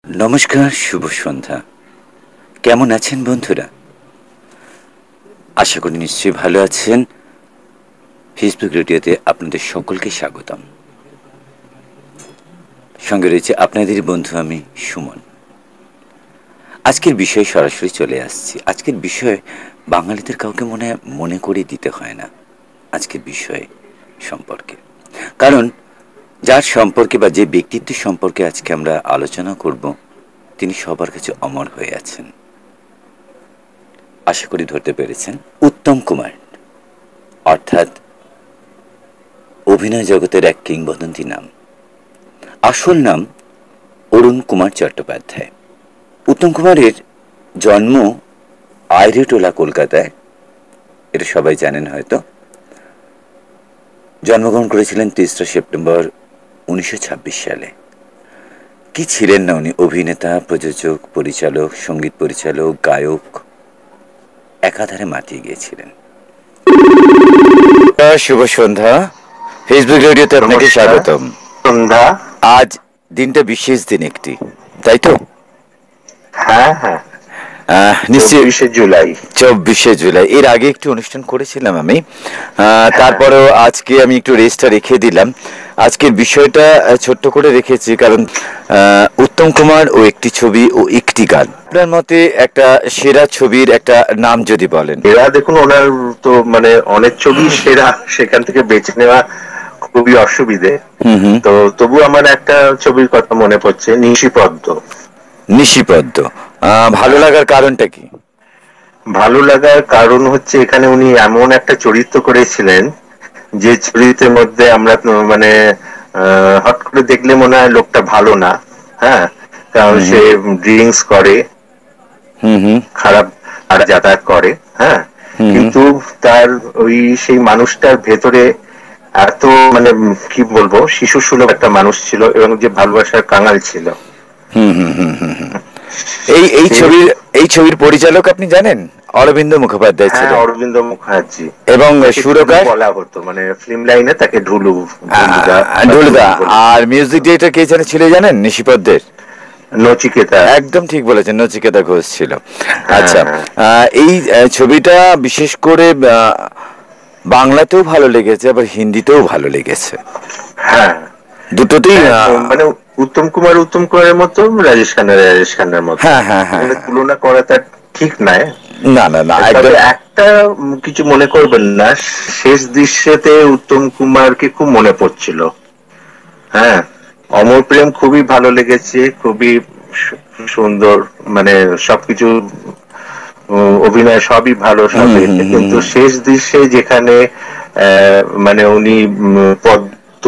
নমস্কার, শুভ সন্ধ্যা। কেমন আছেন বন্ধুরা? আশা করি নিশ্চয়ই ভালো আছেন। ফেসবুক রেডিওতে আপনাদের সকলকে স্বাগতম। সঙ্গে রয়েছে আপনাদেরই বন্ধু আমি সুমন। আজকের বিষয়ে সরাসরি চলে আসছি। আজকের বিষয় বাঙালিদের কাউকে মনে করে দিতে হয় না আজকের বিষয় সম্পর্কে। কারণ যার সম্পর্কে বা যে ব্যক্তিত্বের সম্পর্কে আজকে আমরা আলোচনা করব, তিনি সবার কাছে অমর হয়ে আছেন। আশা করি ধরতে পেরেছেন। উত্তম কুমার, অর্থাৎ অভিনয় জগতের এক কিংবদন্তি নাম। আসল নাম অরুণ কুমার চট্টোপাধ্যায়। উত্তম কুমারের জন্ম আইরিটোলা, কলকাতায়। এটা সবাই জানেন হয়তো। জন্মগ্রহণ করেছিলেন ৩রা সেপ্টেম্বর ১৯২৬ সালে। কি ছিলেন না উনি! অভিনেতা, প্রযোজক, পরিচালক, সঙ্গীত পরিচালক, গায়ক, একাধারে মাতিয়ে গিয়েছিলেন। শুভ সন্ধ্যা। ফেসবুক রেডিওতে আপনাকে স্বাগতম। সন্ধ্যা। আজ দিনটা বিশেষ দিন একটি, তাই তো? হ্যাঁ হ্যাঁ, নিশ্চয়ই ২৪শে জুলাই। ২৪শে জুলাই। এর আগে একটু অনুষ্ঠান করেছিলাম আমি, তারপরেও আজকে আমি একটু রেস্টটা রেখে দিলাম। আজকের বিষয়টা ছোট্ট করে রেখেছি কারণ উত্তম কুমার ও একটি ছবি ও একটি গান। আপনার মতে একটা সেরা ছবির একটা নাম যদি বলেন। এরা দেখুন, ওনার তো অনেক ছবি সেরা, সেখান থেকে বেছে নেওয়া খুবই অসুবিধে। তো তবু আমার একটা ছবির কথা মনে পড়ছে, নিশিপদ্ম। নিশিপদ্ম ভালো লাগার কারণটা কি? ভালো লাগার কারণ হচ্ছে এখানে উনি এমন একটা চরিত্র করেছিলেন যে চরিত্রের মধ্যে আমরা হট করে দেখলে মনে হয় লোকটা ভালো না। হ্যাঁ, কারণ সে ড্রিঙ্কস করে, খারাপ আর যাতায়াত করে। হ্যাঁ, কিন্তু তার সেই মানুষটার ভেতরে এত কি বলবো, শিশু সুলভ একটা মানুষ ছিল এবং যে ভালোবাসার কাঙাল ছিল। এই ছবির পরিচালক আপনি জানেন? অরবিন্দ মুখোপাধ্যায় ছিল। হ্যাঁ, অরবিন্দ মুখার্জি। এবং সুরকার বলা হতো, ফিল্ম লাইনে তাকে ঢুলুদা। আর মিউজিক ডিরেক্টর কে ছিল জানেন নিশিপদ্মের? নচিকেতা। একদম ঠিক বলেছেন, নচিকেতা ঘোষ ছিল। আচ্ছা, এই ছবিটা বিশেষ করে বাংলাতেও ভালো লেগেছে, আবার হিন্দিতেও ভালো লেগেছে। হ্যাঁ, দুটোতেই উত্তম কুমারের মতো, রাজেশ খান্নার মতো। হ্যাঁ হ্যাঁ হ্যাঁ, তুলনা করাটা ঠিক নয়। না না না, তবে একটা কিছু মনে করবেন না, শেষ দৃশ্যতে উত্তম কুমারকে খুব মনে পড়ছিল। হ্যাঁ, অমর প্রেম খুবই ভালো লেগেছে, খুবই সুন্দর, সবকিছু অভিনয় সবই ভালো, সব। কিন্তু শেষ দৃশ্যে যেখানে উনি পদ্ম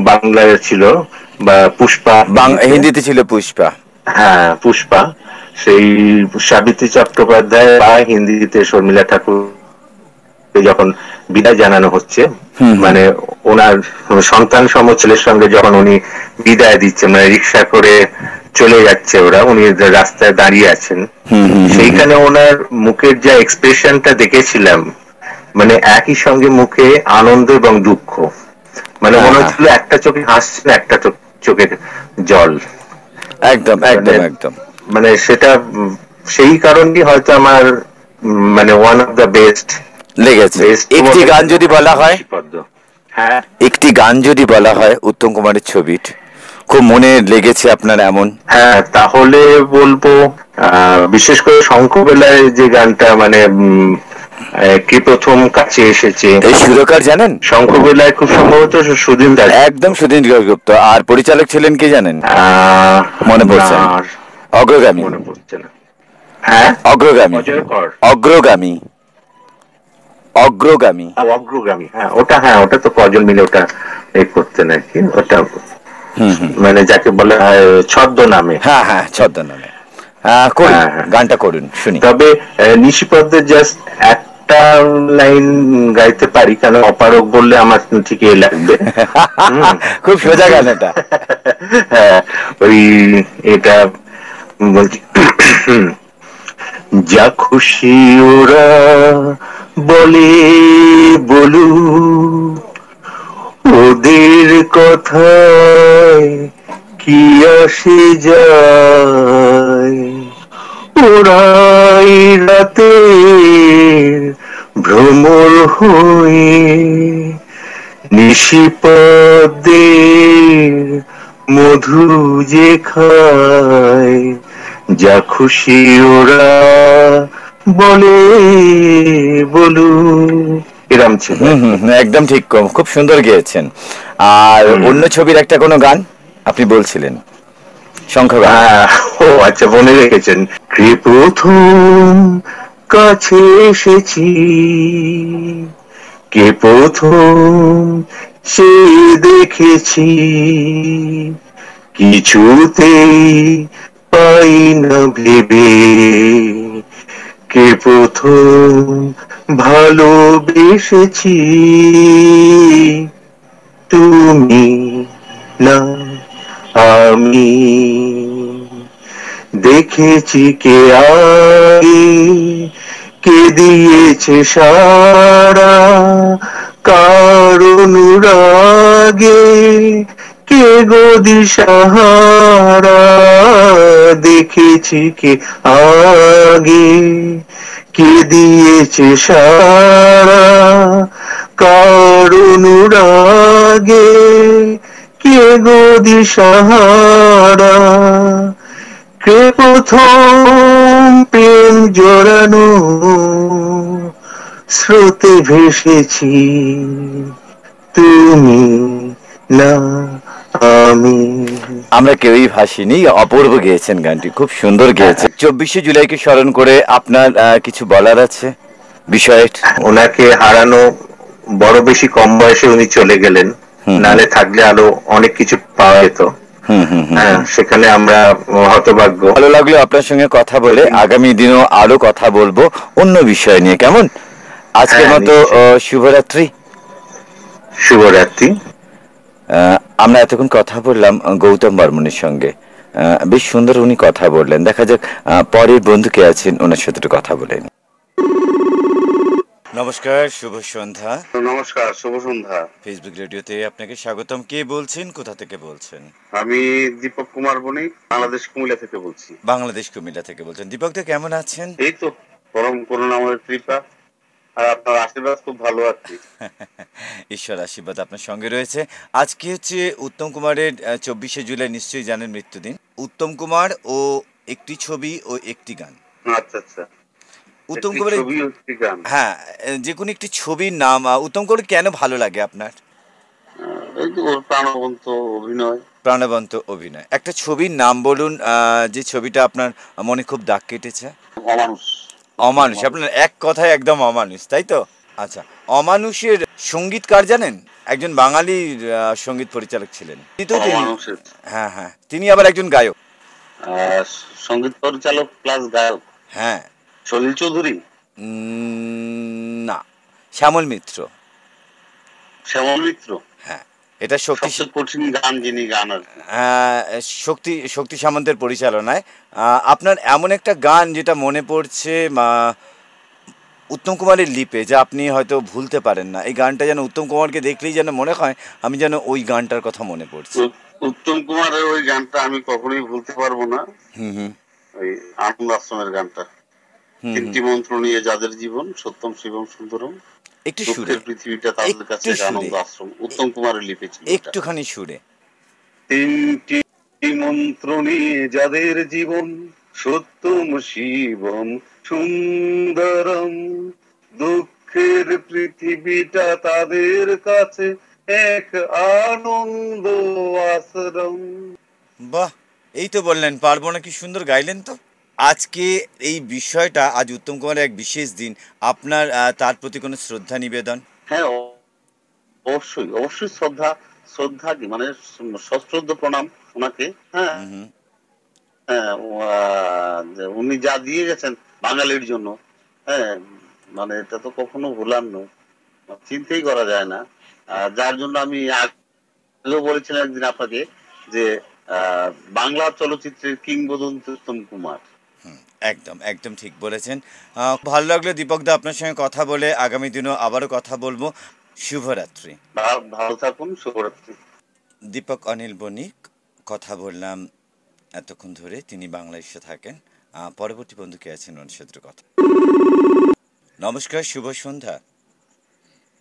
বাংলায় ছিল, বা পুষ্পা হিন্দিতে ছিল পুষ্পা। হ্যাঁ, পুষ্পা। সেই সাবিত্রী চট্টোপাধ্যায় বা হিন্দিতে শর্মিলা ঠাকুর যখন বিদায় জানানো হচ্ছে, ওনার সন্তান সম ছেলের সঙ্গে যখন উনি বিদায় দিচ্ছেন, রিক্সা করে চলে যাচ্ছে ওরা, উনি রাস্তায় দাঁড়িয়ে আছেন, সেইখানে ওনার মুখের যে এক্সপ্রেশনটা দেখেছিলাম, একই সঙ্গে মুখে আনন্দ এবং দুঃখ, মনে হচ্ছিল একটা চোখে হাসছেন, একটা চোখের জল। একদম একদম একদম। সেটা সেই কারণেই হয়তো আমার ওয়ান অফ দ্য বেস্ট লেগেছে। একটি গান যদি বলা হয়, হ্যাঁ, একটি গান যদি বলা হয় উত্তম কুমারের ছবির খুব মনে লেগেছে আপনার এমন, হ্যাঁ, তাহলে বলবো বিশেষ করে শঙ্খবেলায় যে গানটা, কি প্রথম কাছে এসেছে। এই সুরকার জানেন? শঙ্খবেলায় খুব সম্ভবত সুধীন দাস। একদম সুধীন দাশগুপ্ত। আর পরিচালক ছিলেন কি জানেন? মনে পড়ছে না। অগ্রগামী। মনে পড়ছে না। হ্যাঁ, অগ্রগামী। অগ্রগামী। অগ্রগামী। অগ্রগামী। হ্যাঁ, ওটা তো কজন মিলে ওটা করতেন আর কি। ওটা যাকে বলা হয় ছদ্মনামে। হ্যাঁ হ্যাঁ, ছদ্মনামে। গানটা করুন শুনি। তবে নিশিপদ্মের জাস্ট একটা লাইন গাইতে পারি, কারণ অপারক বললে আমার ঠিক লাগবে। খুব সোজা গান এটা। হ্যাঁ, এটা বলছি, যা খুশি ওরা বলে বলুক, ওদের কথায় কি আসে যায়, ওড়াই রাতে ভ্রমর হয়ে, নিশিপদের মধু যে খায়, যা খুশি ওরা বলে বলু, এরম ছিল। একদম ঠিক, খুব সুন্দর গেয়েছেন। আর অন্য ছবির একটা কোনো গান আপনি বলছিলেন, শঙ্খগান। ও আচ্ছা, মনে রেখেছেন। কে প্রথম কাছে এসেছি, কে প্রথম সে দেখেছি, কিছুতেই পাই না ভেবে, কে প্রথম ভালোবেসেছি, তুমি না আমি। দেখেছি কে আগে, কে দিয়েছে সারা, কার অনুরাগে কে গো দিশাহারা। দেখেছি কে আগে, কে দিয়েছে সারা, কার অনুরাগে কে গো দিশাহারা। কে প্রথম প্রেম জড়ানো স্রোতে ভেসেছি, তুমি না আমি। আমরা কেউই ভাসিনি, অপূর্ব গেয়েছেন গানটি, খুব সুন্দর গেয়েছেন। 24শে জুলাইকে স্মরণ করে আপনার কিছু বলার আছে বিষয়ে? ওনাকে হারানো বড় বেশি কম বয়সে উনি চলে গেলেন, নালে থাকলে আরো অনেক কিছু পাওয়া যেত। হ্যাঁ, সেখানে আমরা হতভাগ্য। ভালো লাগলো আপনার সঙ্গে কথা বলে, আগামী দিনও আরো কথা বলবো অন্য বিষয় নিয়ে, কেমন? আজকের মতো শুভরাত্রি। শুভরাত্রি। আমরা এতক্ষণ কথা বললাম গৌতম বর্মনের সঙ্গে, বেশ সুন্দর উনি কথা বললেন। দেখা যাক পরের বন্ধু কে আছেন, ওনার সাথে একটু কথা বলেন। নমস্কার, শুভ সন্ধ্যা। নমস্কার, শুভ সন্ধ্যা। ফেসবুক রেডিওতে আপনাকে স্বাগতম। কে বলছেন, কোথা থেকে বলছেন? আমি দীপক কুমার বণিক, বাংলাদেশ কুমিল্লা থেকে বলছি। বাংলাদেশ কুমিল্লা থেকে বলছেন। দীপক দা কেমন আছেন? এই তো পরম করুণাময়ের কৃপা আর আপনার আশীর্বাদ, খুব ভালো আছি। ঈশ্বর আশীর্বাদ আপনার সঙ্গে রয়েছে। আজকে হচ্ছে উত্তম কুমারের 24শে জুলাই, নিশ্চয়ই জানেন মৃত্যুদিন। উত্তম কুমার ও একটি ছবি ও একটি গান। আচ্ছা আচ্ছা, উত্তম কুমারের ছবি ও একটি গান। হ্যাঁ, যে কোনো একটি ছবির নাম উত্তম কুমার কেন ভালো লাগে আপনার? এই তো ওর প্রাণবন্ত অভিনয়। প্রাণবন্ত অভিনয়। একটা ছবির নাম বলুন, যে ছবিটা আপনার মনে খুব দাগ কেটেছে। অমানুষ। অমানুষ, আপনার এক কথায় একদম অমানুষ, তাই তো? আচ্ছা, অমানুষের সঙ্গীতকার জানেন? একজন বাঙালির সঙ্গীত পরিচালক ছিলেন তিনি। হ্যাঁ হ্যাঁ, তিনি আবার একজন গায়ক। সঙ্গীত পরিচালক প্লাস গায়ক। হ্যাঁ। সলিল চৌধুরী? না, শ্যামল মিত্র। শ্যামল মিত্র। হ্যাঁ, এটা শক্তি, সবচেয়ে কঠিন গান যিনি গান আর কি। শক্তি সামন্তের পরিচালনায়। আপনার এমন একটা গান যেটা মনে পড়ছে উত্তম কুমারের লিপে, যা আপনি হয়তো ভুলতে পারেন না। এই গানটা যেন উত্তম কুমারকে দেখলেই যেন মনে হয় আমি যেন ওই গানটার কথা মনে পড়ছে। উত্তম কুমারের ওই গানটা আমি কখনোই ভুলতে পারবো না। ওই আনন্দ আশ্রমের গানটা, তিনটি মন্ত্র নিয়ে যাদের জীবন, সত্যম শিবম সুন্দরম, একটু সুরে, দুঃখের পৃথিবীটা তাদের কাছে আনন্দ আশ্রম, উত্তম কুমারের লিপেছিল। একটুখানি সুরে। তিনটি মন্ত্র নিয়ে যাদের জীবন, সত্যম শিবম সুন্দরম, দুঃখের পৃথিবীটা তাদের কাছে এক আনন্দ আশ্রম। বাহ, এই তো বললেন, পারবো না, কি সুন্দর গাইলেন তো। আজকে এই বিষয়টা, আজ উত্তম কুমারের এক বিশেষ দিন, আপনার তার প্রতি কোনো শ্রদ্ধা নিবেদন? হ্যাঁ, অবশ্যই অবশ্যই শ্রদ্ধা, শ্রদ্ধা কি মানে সশ্রদ্ধ প্রণাম ওনাকে। হ্যাঁ হ্যাঁ, উনি যা দিয়ে গেছেন বাঙালির জন্য, হ্যাঁ, মানে এটা তো কখনো ভুলার নয়, চিন্তাই করা যায় না। যার জন্য আমি আগেও বলেছিলাম একদিন আপনাকে যে বাংলা চলচ্চিত্রের কিংবদন্তি উত্তম কুমার। একদম একদম ঠিক বলেছেন। ভালো লাগলো দীপক দা আপনার সঙ্গে কথা বলে। আগামী দিনও আবারও কথা বলবো। শুভরাত্রি। ভালো থাকুন, শুভরাত্রি। দীপক অনিল বণিক কথা বললাম এতক্ষণ ধরে, তিনি বাংলাদেশে থাকেন। পরবর্তী বন্ধু কে আছেন ওনার সাথে কথা। নমস্কার, শুভ সন্ধ্যা।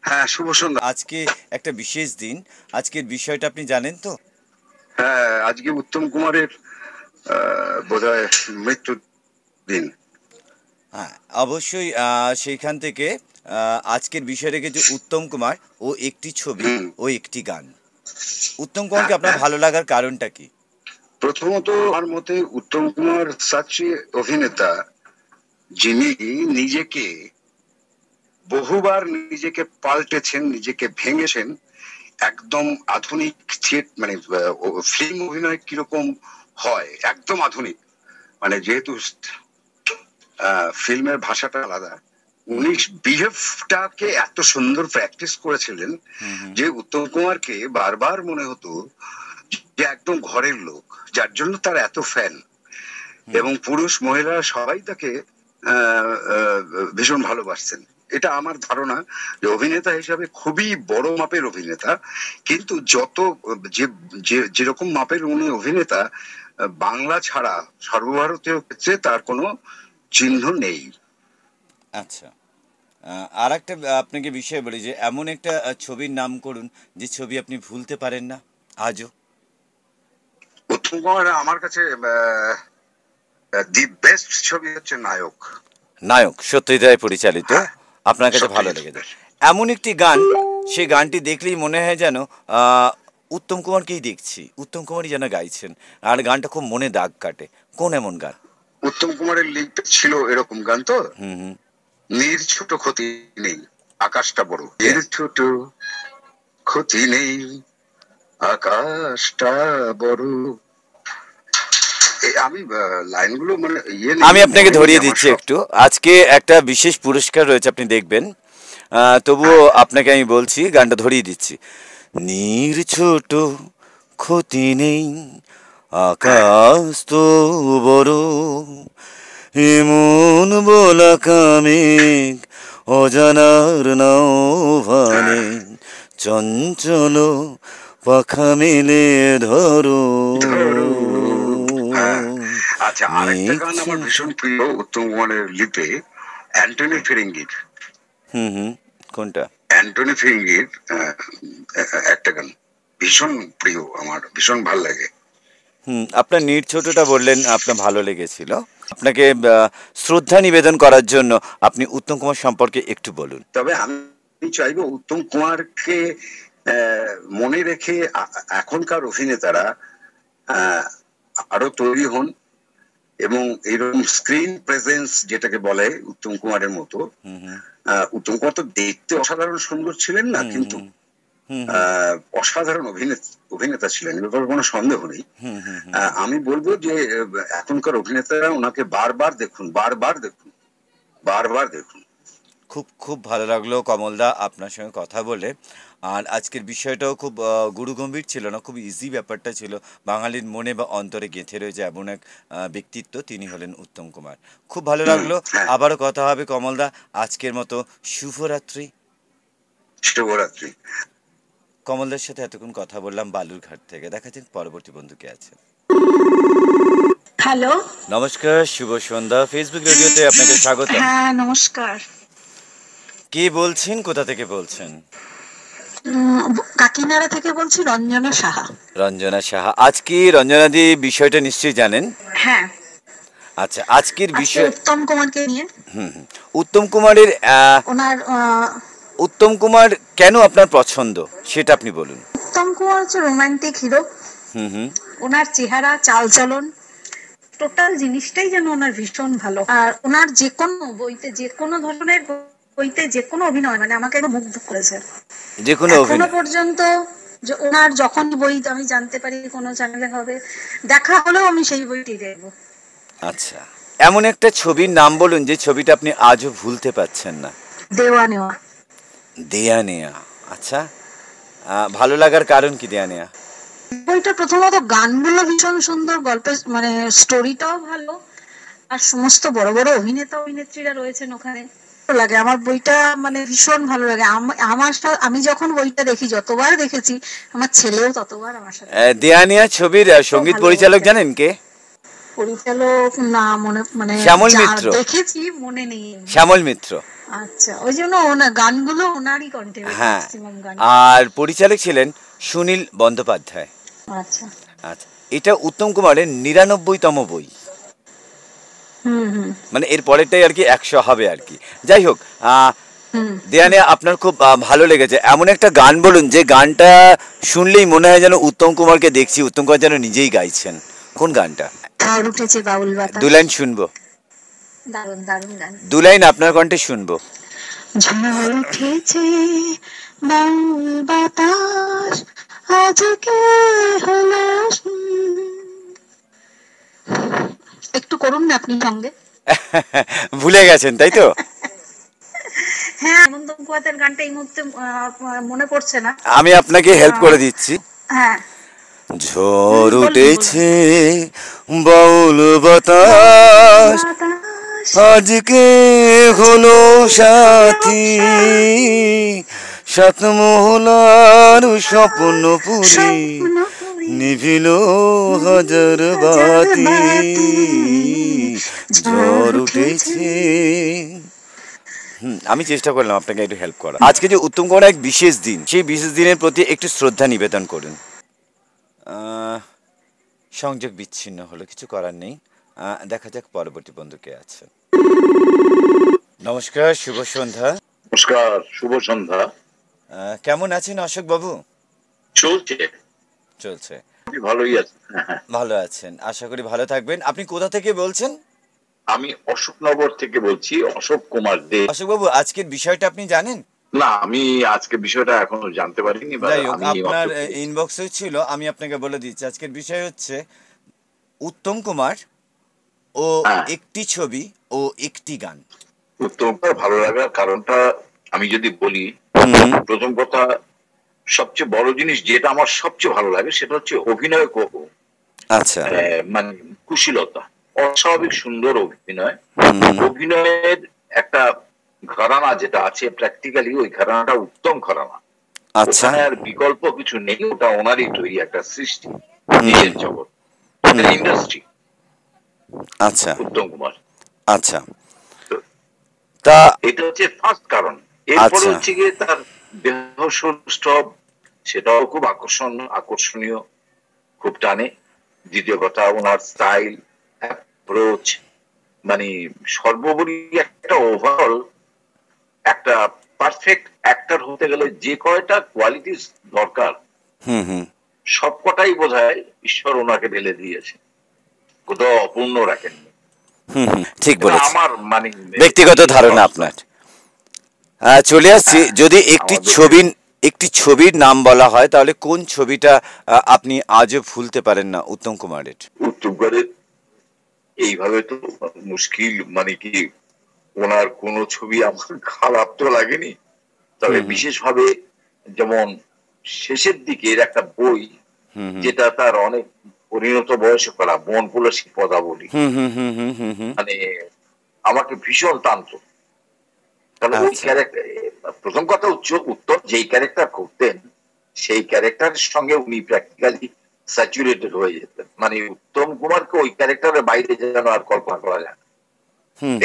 হ্যাঁ, শুভ সন্ধ্যা। আজকে একটা বিশেষ দিন, আজকের বিষয়টা আপনি জানেন তো? হ্যাঁ, আজকে উত্তম কুমারের বোধহয় মৃত্যুর দিন। হ্যাঁ, অবশ্যই। সেইখান থেকে আজকের বিষয় রেখেছে উত্তম কুমার ও একটি ছবি ও একটি গান। উত্তম কুমারকে আপনার ভালো লাগার কারণটা কি? প্রথমত আমার মতে উত্তম কুমার সাচ্চি অভিনেতা যিনি নিজেকে বহুবার নিজেকে পাল্টেছেন, নিজেকে ভেঙেছেন। একদম আধুনিক মানে ফিল্ম অভিনয় কিরকম হয়, একদম আধুনিক। মানে যেহেতু ফিল্মের ভাষাটা আলাদা, উনি বিহেভটাকে এত সুন্দর প্র্যাকটিস করেছিলেন যে উত্তম কুমারকে বারবার মনে হতো যে একদম ঘরের লোক, যার জন্য তার এত ফ্যান। এবং পুরুষ মহিলা সবাই তাকে ভীষণ ভালোবাসছেন। এটা আমার ধারণা যে অভিনেতা হিসাবে খুবই বড় মাপের অভিনেতা। কিন্তু যত যেরকম মাপের উনি অভিনেতা, বাংলা ছাড়া সর্বভারতীয় ক্ষেত্রে তার কোনো চিহ্ন নেই। আচ্ছা, আর একটা আপনাকে বিষয় বলি যে এমন একটা ছবির নাম করুন যে ছবি আপনি ভুলতে পারেন না আজও। উত্তম কুমার আমার কাছে দি বেস্ট ছবি হচ্ছে নায়ক। নায়ক সত্যজিৎ রায় পরিচালিত, আপনার কাছে ভালো লেগেছে। এমন একটি গান, সেই গানটি দেখলেই মনে হয় যেন উত্তম কুমারকেই দেখছি, উত্তম কুমারই যেন গাইছেন, আর গানটা খুব মনে দাগ কাটে। কোন এমন গান? উত্তম কুমারের লিখতে ছিল এরকম গান তো, নীর ছোট ক্ষতি নেই আকাশটা বড়, নীর ছোট ক্ষতি নেই আকাশটা বড়। আমি লাইনগুলো মানে আমি আপনাকে ধরিয়ে দিচ্ছি একটু। আজকে একটা বিশেষ পুরস্কার রয়েছে, আপনি দেখবেন। তবুও আপনাকে আমি বলছি, গানটা ধরিয়ে দিচ্ছি। নীর ছোট ক্ষতি নেই আকাশ তো বড়, এমন বলা কামেঘ অজানার নাও ভানে, চঞ্চল পাখা মেলে ধরো। আচ্ছা, আরেকটা গান আমার ভীষণ প্রিয় উত্তম কুমারের লিপে, অ্যান্টনি ফিরিঙ্গির। কোনটা? অ্যান্টনি ফিরিঙ্গির একটা গান ভীষণ প্রিয়, আমার ভীষণ ভাল লাগে। আপনার নীর ছোটটা বললেন আপনার ভালো লেগেছিল। আপনাকে শ্রদ্ধা নিবেদন করার জন্য আপনি উত্তম কুমার সম্পর্কে একটু বলুন। তবে আমি চাইবো উত্তম কুমারকে মনে রেখে এখনকার অভিনেতারা আরো তৈরি হন, এবং এইরকম স্ক্রিন প্রেজেন্স যেটাকে বলে উত্তম কুমারের মতো। উত্তম কুমার তো দেখতে অসাধারণ সুন্দর ছিলেন না, কিন্তু অসাধারণ অভিনেতা ছিলেন, এ ব্যাপারে কোনো সন্দেহ নেই। আমি বলবো যে এখনকার অভিনেতারা ওনাকে বারবার দেখুন, বারবার দেখুন, বারবার দেখুন। খুব খুব ভালো লাগলো কমলদা আপনার সঙ্গে কথা বলে। আর আজকের বিষয়টাও খুব গুরুগম্ভীর ছিল না, খুব ইজি ব্যাপারটা ছিল। বাঙালির মনে বা অন্তরে গেঁথে রয়েছে এমন এক ব্যক্তিত্ব, তিনি হলেন উত্তম কুমার। খুব ভালো লাগলো। আবারও কথা হবে কমলদা। আজকের মতো শুভরাত্রি। শুভরাত্রি। কমলদার সাথে এতক্ষণ কথা বললাম বালুরঘাট থেকে। দেখা যাক পরবর্তী বন্ধুকে আছে। হ্যালো, নমস্কার, শুভ সন্ধ্যা। ফেসবুক রেডিওতে আপনাকে স্বাগত। হ্যাঁ নমস্কার। কে বলছেন, কোথা থেকে বলছেন? কাকিনাড়া থেকে বলছি, রঞ্জনা সাহা। রঞ্জনা সাহা। আজকে রঞ্জনাদি বিষয়টা নিশ্চয়ই জানেন। হ্যাঁ। আচ্ছা, আজকের বিষয় উত্তম কুমারকে নিয়ে। উত্তম কুমারের ওনার উত্তম কুমার কেন আপনার পছন্দ সেটা আপনি বলুন। উত্তম কুমার হচ্ছে রোমান্টিক হিরো। ওনার চেহারা, চালচলন, টোটাল জিনিসটাই যেন ওনার ভীষণ ভালো। আর ওনার যে কোনো বইতে, যে কোনো ধরনের বইতে, যে কোনো অভিনয় মানে আমাকে মুগ্ধ করেছে। যে কোনো এখনো পর্যন্ত যে ওনার যখন বই আমি জানতে পারি কোনো চ্যানেলে হবে, দেখা হলেও আমি সেই বইটি দেখবো। আচ্ছা, এমন একটা ছবির নাম বলুন যে ছবিটা আপনি আজও ভুলতে পারছেন না। দেওয়া নেওয়া। দেয়া নেয়া। আচ্ছা, ভালো লাগার কারণ কি দেয়া নেয়া? বইটা প্রথমত গানগুলো ভীষণ সুন্দর, গল্পের মানে স্টোরিটাও ভালো, আর সমস্ত বড় বড় অভিনেতা অভিনেত্রীরা রয়েছেন ওখানে। লাগে আমার বইটা, মানে ভীষণ ভালো লাগে। আমি যখন বইটা দেখি, যতবার দেখেছি, আমার ছেলেও ততবার আমার সাথে। দেয়া নেয়া ছবির সঙ্গীত পরিচালক জানেন কে? পরিচালক না মনে মানে শ্যামল মিত্র। দেখেছি মনে নেই। শ্যামল মিত্র। আচ্ছা, ওই জন্য গানগুলো ওনারই কণ্ঠে, হ্যাঁ, ম্যাক্সিমাম গান। আর পরিচালক ছিলেন সুনীল বন্দ্যোপাধ্যায়। আচ্ছা আচ্ছা, এটা উত্তম কুমারের 99তম বই, হুম মানে এর পরেরটাই আর কি 100 হবে আর কি। যাই হোক, দেয়ানে আপনার খুব ভালো লেগেছে এমন একটা গান বলুন যে গানটা শুনলেই মনে হয় যেন উত্তম কুমারকে দেখছি, উত্তম কুমার যেন নিজেই গাইছেন। কোন গানটা? ঝড় উঠেছে বাউল বাতাস। 2 লাইন শুনবো। দারুণ দারুণ গান। 2 লাইন আপনার কণ্ঠে শুনবো। ঝড় উঠেছে বাউল বাতাস আজকে হলো। একটু করুন না আপনি সঙ্গে। ভুলে গেছেন তাই তো? হ্যাঁ, আনন্দ মুখোপাধ্যায়ের গানটা এই মুহূর্তে মনে পড়ছে না। আমি আপনাকে হেল্প করে দিচ্ছি। হ্যাঁ, ঝড় উঠেছে বাউল বাতাস আজকে হলো সাথী, সাত মহলার স্বপ্ন পুরি নিভিল হাজার বাতি, ঝড় উঠেছে। আমি চেষ্টা করলাম আপনাকে একটু হেল্প করা। আজকে যে উত্তম কুমার এক বিশেষ দিন, সেই বিশেষ দিনের প্রতি একটু শ্রদ্ধা নিবেদন করুন। সংযোগ বিচ্ছিন্ন হলো, কিছু করার নেই। দেখা যাক পরবর্তী বন্ধু কে আছে। নমস্কার, শুভ সন্ধ্যা। নমস্কার, শুভ সন্ধ্যা। কেমন আছেন অশোক বাবু? চলছে চলছে, ভালোই আছে। ভালো আছেন, আশা করি ভালো থাকবেন। আপনি কোথা থেকে বলছেন? আমি অশোকনগর থেকে বলছি, অশোক কুমার দে। অশোক বাবু, আজকের বিষয়টা আপনি জানেন? না, আমি আজকে বিষয়টা এখনো জানতে পারিনি। যাই হোক, আপনার ইনবক্সে ছিল, আমি আপনাকে বলে দিচ্ছি। আজকের বিষয় হচ্ছে উত্তম কুমার ও একটি ছবি ও একটি গান। উত্তম কুমার ভালো লাগার কারণটা আমি যদি বলি, প্রথম কথা, সবচেয়ে বড় জিনিস যেটা আমার সবচেয়ে ভালো লাগে সেটা হচ্ছে অভিনয় করব। আচ্ছা, মানে কুশীলতা, অস্বাভাবিক সুন্দর অভিনয়। অভিনয়ের একটা ঘরানা যেটা আছে, প্র্যাকটিক্যালি ওই ঘরানাটা উত্তম ঘরানা। আচ্ছা, আর বিকল্প কিছু নেই, ওটা ওনারই তৈরি একটা সৃষ্টি, নিজের জগৎ, ইন্ডাস্ট্রি। আচ্ছা, উত্তম কুমার। আচ্ছা, তা এটা হচ্ছে ফার্স্ট কারণ। এরপরে হচ্ছে গিয়ে তার দেহ সৌষ্ঠব, সেটাও খুব আকর্ষণীয়, খুব টানে। দ্বিতীয় কথা, ওনার স্টাইল, অ্যাপ্রোচ, মানে সর্বোপরি একটা ওভারঅল একটা পারফেক্ট অ্যাক্টর হতে গেলে যে কয়টা কোয়ালিটিস দরকার, সবকটাই বোধহয় ঈশ্বর ওনাকে ঢেলে দিয়েছে, কোথাও অপূর্ণ রাখেননি। ঠিক বলেছেন, আমার মানে ব্যক্তিগত ধারণা আপনার। চলে আসছি, যদি একটি ছবির নাম বলা হয় তাহলে কোন ছবিটা আপনি আজও ভুলতে পারেন না উত্তম কুমারের? উত্তম কুমারের এইভাবে তো মুশকিল, মানে কি ওনার কোন ছবি আমার খারাপ তো লাগেনি, তবে বিশেষভাবে যেমন শেষের দিকের একটা বই যেটা তার অনেক পরিণত বয়সে করা, বনপুলসী পদাবলী, মানে আমাকে ভীষণ টানত। তাহলে ওই ক্যারেক্টার, প্রথম কথা উত্তম যেই ক্যারেক্টার করতেন সেই ক্যারেক্টারের সঙ্গে উনি প্র্যাকটিক্যালি স্যাচুরেটেড হয়ে যেতেন। মানে উত্তম কুমারকে ওই ক্যারেক্টারের বাইরে যেন আর কল্পনা করা যায় না,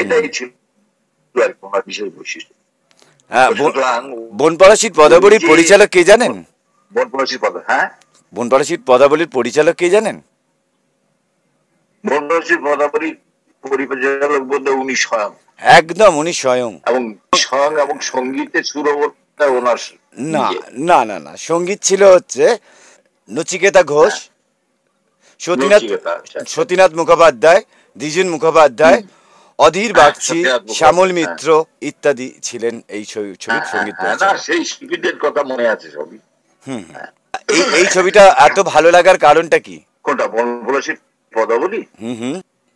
এটাই ছিল আর ওনার বিশেষ বৈশিষ্ট্য। বনপলাশীর পদাবলীর পরিচালক কে জানেন? বনপলাশীর বনপলাশীর পদাবলীর পরিচালক কে জানেন? বনপলাশীর পদাবলীর পরিচালক বলতে উনি স্বয়ং, একদম উনি স্বয়ং। এবং সঙ্গীতের সুরটা ওনার। না না না না, সঙ্গীত ছিল হচ্ছে নচিকেতা ঘোষ, সতীনাথ মুখোপাধ্যায়, দ্বিজেন মুখোপাধ্যায়, অধীর বাগচি, শ্যামল মিত্র ইত্যাদি ছিলেন এই ছবির সঙ্গীত পরিচালক। সেই শিল্পীদের কথা মনে আছে সবই। এই ছবিটা এত ভালো লাগার কারণটা কি? কোনটা? বনপলাশীর পদাবলী।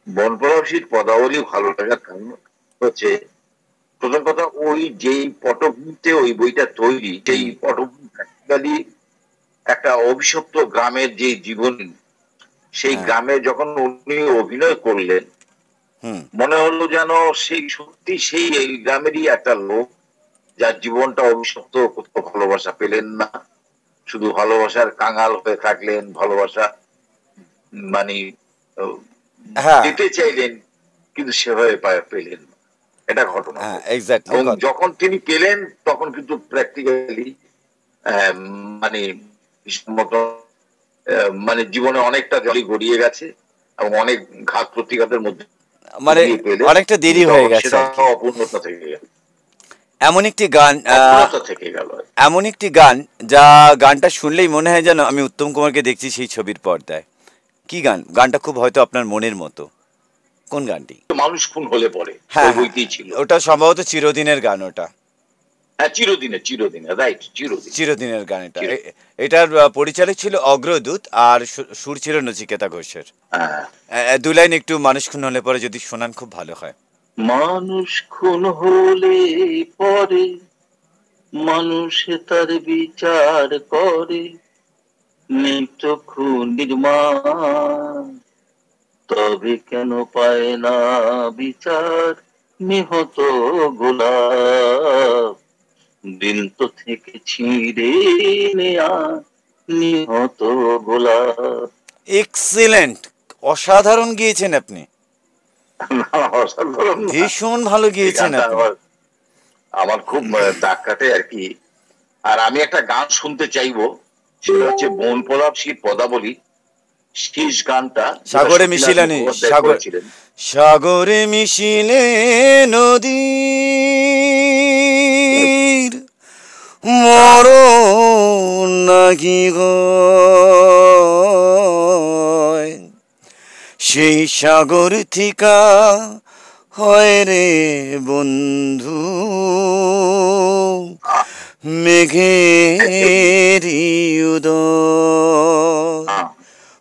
বনপলাশীর পদাবলী ভালো লাগার কারণ হচ্ছে, প্রথম কথা, ওই যেই পটভূমিতে ওই বইটা তৈরি, সেই পটভূমি প্র্যাকটিক্যালি একটা অভিশপ্ত গ্রামের যে জীবন, সেই গ্রামে যখন উনি অভিনয় করলেন মনে হলো যেন সেই সত্যি সেই এই গ্রামেরই একটা লোক, যার জীবনটা অভিশপ্ত, কোথাও ভালোবাসা পেলেন না, শুধু ভালোবাসার কাঙাল হয়ে থাকলেন, ভালোবাসা মানে হ্যাঁ পেতে চাইলেন কিন্তু সেভাবে পেলেন না, এটা ঘটনা। হ্যাঁ এক্স্যাক্টলি। এবং যখন তিনি পেলেন তখন কিন্তু প্র্যাকটিক্যালি মানে মতো মানে জীবনে অনেকটা জলই গড়িয়ে গেছে এবং অনেক ঘাত প্রতিঘাতের মধ্যে মানে দিয়ে পেলেন, অনেকটা দেরি হয়ে গেছে সেটা আর কি। অপূর্ণতা থেকে গেল, এমন একটি গান অপূর্ণতা থেকে গেল। এমন একটি গান যা গানটা শুনলেই মনে হয় যেন আমি উত্তম কুমারকে দেখছি সেই ছবির পর্দায়। কি গান? গানটা খুব হয়তো আপনার মনের মতো। কোন গানটি? মানুষ খুন হলে পরে, ওই হ্যাঁ হ্যাঁ, বইতেই ছিল। ওটা সম্ভবত চিরদিনের গান। ওটা হ্যাঁ, চিরদিনে, চিরদিনে, রাইট, চিরদিন, চিরদিনের গান এটা। চিরদিন। এটার পরিচালক ছিল অগ্রদূত আর সুর ছিল নচিকেতা ঘোষের। হ্যাঁ, দু লাইন একটু মানুষ খুন হলে পরে যদি শোনান খুব ভালো হয়। মানুষ খুন হলে পরে মানুষে তার বিচার করে, নেই তো খুনির মান, তবে কেন পায় না বিচার নিহত গোলাপ, দিল তো থেকে ছিঁড়ে নেয়া নিহত গোলাপ। এক্সিলেন্ট, অসাধারণ গিয়েছেন আপনি, অসাধারণ না? ভীষণ ভালো এই গিয়েছেন গানটা আপনি। আমার খুব দাগ কাটে আর কি। আর আমি একটা গান শুনতে চাইবো, সেটা হচ্ছে বন প্রলাপ শীত পদাবলী, শেষ গানটা সাগরে মিশিলে করেছিলেন। সাগরে মিশিলে নদীর মরণ নাকি গয়, সেই সাগর থিকা হয় রে বন্ধু মেঘেরি উদয়,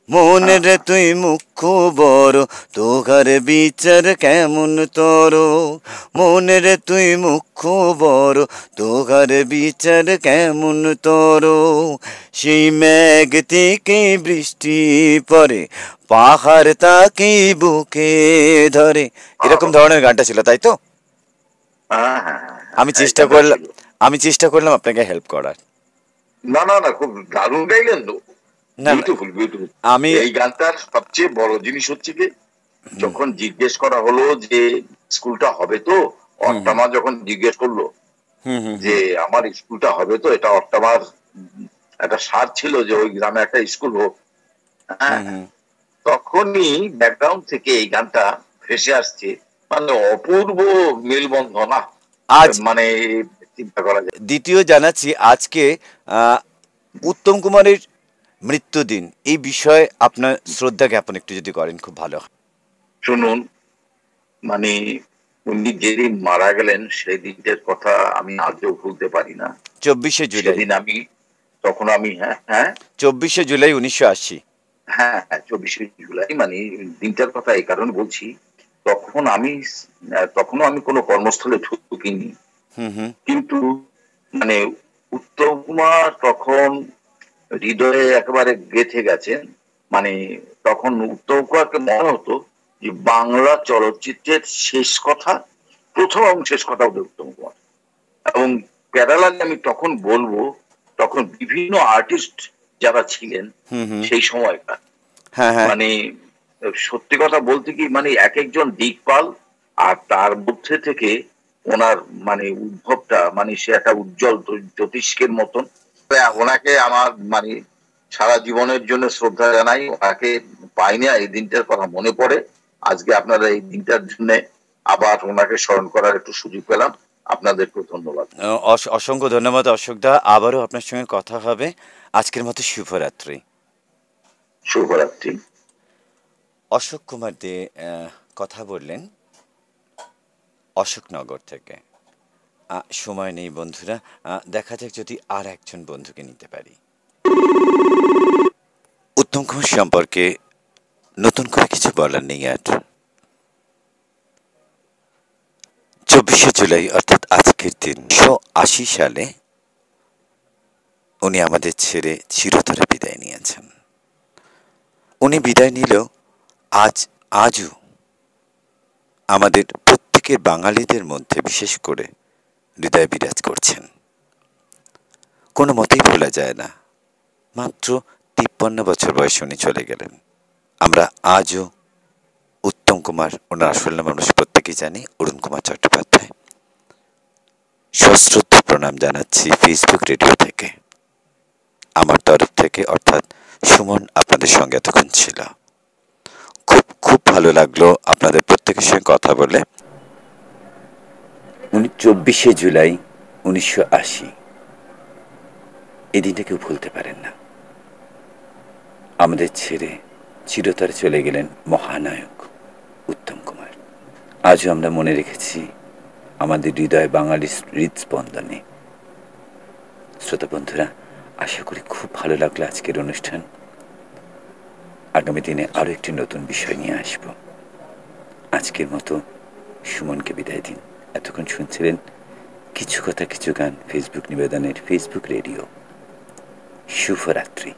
মনের তুই মুখ্য বড় তোকার বিচার কেমন তর, মনের তুই মুখ্য বড় তোকার বিচার কেমন তর, সেই মেঘ থেকে বৃষ্টি পড়ে পাহাড় তাকে বুকে ধরে। এরকম ধরনের গানটা ছিল, তাই তো? আমি চেষ্টা করলাম আপনাকে হেল্প করার। না না না, খুব দারুণ গাইলেন তো, না বিউটিফুল বিউটিফুল। আমি এই গানটার সবচেয়ে বড় জিনিস হচ্ছে কি, যখন জিজ্ঞেস করা হলো যে স্কুলটা হবে তো, অট্টামা যখন জিজ্ঞেস করলো যে আমার স্কুলটা হবে তো, এটা অট্টামার একটা সার ছিল যে ওই গ্রামে একটা স্কুল হোক, হ্যাঁ, তখনই ব্যাকগ্রাউন্ড থেকে এই গানটা ভেসে আসছে, মানে অপূর্ব মেলবন্ধন। আজ মানে চিন্তা করা যায়। দ্বিতীয় জানাচ্ছি, আজকে উত্তম কুমারের মৃত্যুদিন, এই বিষয়ে আপনার শ্রদ্ধা জ্ঞাপন একটু যদি করেন খুব ভালো হয়। শুনুন, মানে উনি যেদিন মারা গেলেন সেই দিনটার কথা আমি আজও ভুলতে পারি না। 24শে জুলাই, সেদিন আমি, তখন আমি, হ্যাঁ হ্যাঁ 24শে জুলাই 1980। হ্যাঁ হ্যাঁ 24শে জুলাই, মানে দিনটার কথা এই কারণে বলছি, তখনও আমি কোনো কর্মস্থলে ঢুকিনি, কিন্তু মানে উত্তম কুমার তখন হৃদয়ে একেবারে গেঁথে গেছেন। মানে তখন উত্তম কুমারকে মনে হতো যে বাংলা চলচ্চিত্রের শেষ কথা, প্রথম এবং শেষ কথা হবে উত্তম কুমার। এবং প্যারালালি আমি তখন বলবো, তখন বিভিন্ন আর্টিস্ট যারা ছিলেন সেই সময়কার, মানে সত্যি কথা বলতে কি, মানে এক একজন দিকপাল, আর তার মধ্যে থেকে ওনার মানে উদ্ভবটা, মানে সে একটা উজ্জ্বল জ্যোতিষ্কের মতন। ওনাকে আমার মানে সারা জীবনের জন্য শ্রদ্ধা জানাই। ওনাকে পাই না, এই দিনটার কথা মনে পড়ে। আজকে আপনারা এই দিনটার জন্য আবার ওনাকে স্মরণ করার একটু সুযোগ পেলাম। আপনাদেরকে ধন্যবাদ। অসংখ্য ধন্যবাদ অশোকদা, আবারও আপনার সঙ্গে কথা হবে। আজকের মতো শুভরাত্রি। শুভরাত্রি। অশোক কুমার দে কথা বললেন অশোকনগর থেকে। সময় নেই বন্ধুরা, দেখা যাক যদি আর একজন বন্ধুকে নিতে পারি। উত্তম কুমার সম্পর্কে নতুন করে কিছু বলার নেই আর। 24শে জুলাই অর্থাৎ আজকের দিন 1980 সালে উনি আমাদের ছেড়ে চিরতরে বিদায় নিয়েছেন। উনি বিদায় নিলেও আজও আমাদের প্রত্যেকের বাঙালিদের মধ্যে বিশেষ করে হৃদয় বিরাজ করছেন, কোনো মতেই ভোলা যায় না। মাত্র 53 বছর বয়সে উনি চলে গেলেন। আমরা আজও উত্তম কুমার, ওনার আসল নাম আমরা প্রত্যেকেই জানি, অরুণ কুমার চট্টোপাধ্যায়। সশ্রদ্ধ প্রণাম জানাচ্ছি ফেসবুক রেডিও থেকে, আমার তরফ থেকে, অর্থাৎ সুমন আপনাদের সঙ্গে এতক্ষণ ছিল। খুব খুব ভালো লাগলো আপনাদের প্রত্যেকের সঙ্গে কথা বলে। 24শে জুলাই 1980, এই দিনটা কেউ ভুলতে পারেন না। আমাদের ছেড়ে চিরতরে চলে গেলেন মহানায়ক উত্তম কুমার। আজও আমরা মনে রেখেছি আমাদের হৃদয় বাঙালির হৃদস্পন্দনে। শ্রোতা বন্ধুরা, আশা করি খুব ভালো লাগলো আজকের অনুষ্ঠান। আগামী দিনে আরও একটি নতুন বিষয় নিয়ে আসব। আজকের মতো সুমনকে বিদায় দিন। এতক্ষণ শুনছিলেন কিছু কথা কিছু গান, ফেসবুক নিবেদনের ফেসবুক রেডিও। শুভরাত্রি।